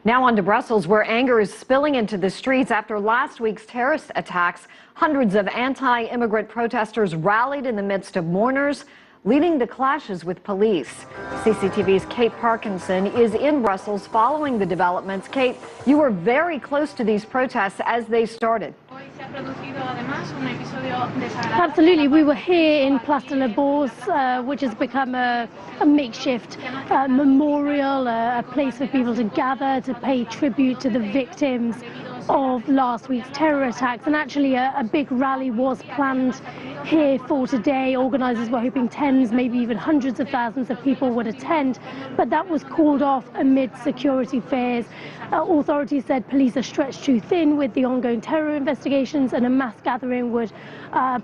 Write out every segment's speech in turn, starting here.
Now on to Brussels, where anger is spilling into the streets after last week's terrorist attacks. Hundreds of anti-immigrant protesters rallied in the midst of mourners, leading to clashes with police. CCTV's Kate Parkinson is in Brussels following the developments. Kate, you were very close to these protests as they started. Absolutely. We were here in Place de la Bourse, which has become a makeshift memorial, a place for people to gather to pay tribute to the victims of last week's terror attacks. And actually a big rally was planned here for today. Organisers were hoping tens, maybe even hundreds of thousands of people would attend, but that was called off amid security fears. Authorities said police are stretched too thin with the ongoing terror investigations, and a mass gathering would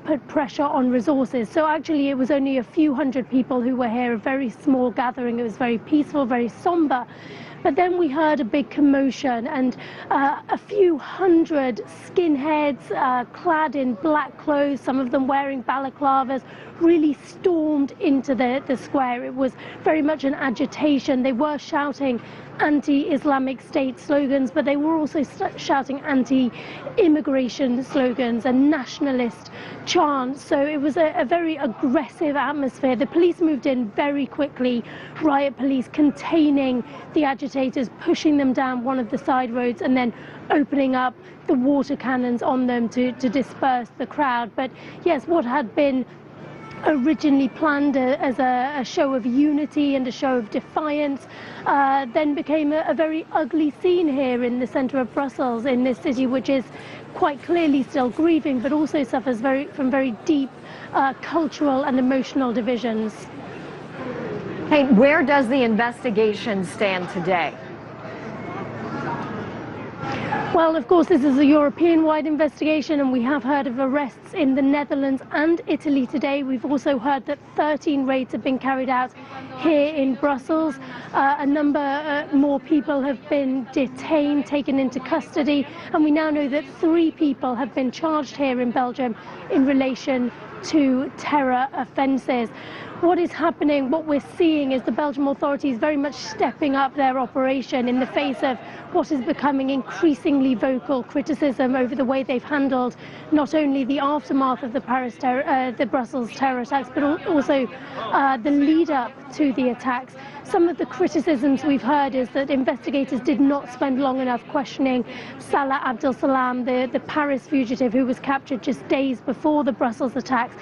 put pressure on resources. So actually it was only a few hundred people who were here, a very small gathering. It was very peaceful, very somber. But then we heard a big commotion, and a few hundred skinheads clad in black clothes, some of them wearing balaclavas, really stormed into the square. It was very much an agitation. They were shouting anti-Islamic State slogans, but they were also shouting anti-immigration slogans and nationalist chants. So it was a very aggressive atmosphere. The police moved in very quickly, riot police containing the agitators, pushing them down one of the side roads and then opening up the water cannons on them to disperse the crowd. But yes, what had been originally planned as a show of unity and a show of defiance then became a very ugly scene here in the centre of Brussels, in this city which is quite clearly still grieving but also suffers from very deep cultural and emotional divisions. Hey, where does the investigation stand today? Well, of course, this is a European-wide investigation, and we have heard of arrests in the Netherlands and Italy today. We've also heard that 13 raids have been carried out here in Brussels. A number more people have been detained, taken into custody, and we now know that 3 people have been charged here in Belgium in relation to terror offences. What is happening, what we're seeing, is the Belgian authorities very much stepping up their operation in the face of what is becoming increasingly vocal criticism over the way they've handled not only the aftermath of the Brussels terror attacks, but also the lead up to the attacks. Some of the criticisms we've heard is that investigators did not spend long enough questioning Salah Abdeslam, the Paris fugitive who was captured just days before the Brussels attacks.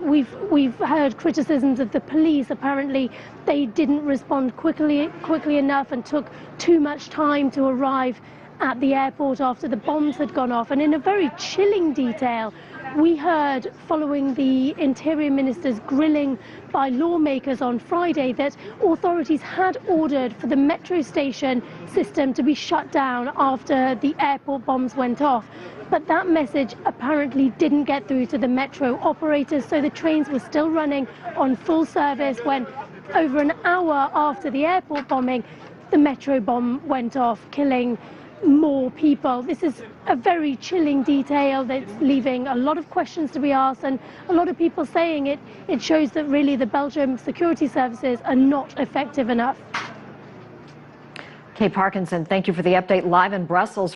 We've heard criticisms of the police. Apparently they didn't respond quickly enough and took too much time to arrive at the airport after the bombs had gone off. And in a very chilling detail, we heard, following the Interior Minister's grilling by lawmakers on Friday, that authorities had ordered for the metro station system to be shut down after the airport bombs went off. But that message apparently didn't get through to the metro operators, so the trains were still running on full service when, over an hour after the airport bombing, the metro bomb went off, killing more people. This is a very chilling detail that's leaving a lot of questions to be asked, and a lot of people saying it shows that really the Belgian security services are not effective enough. Kate Parkinson, thank you for the update live in Brussels.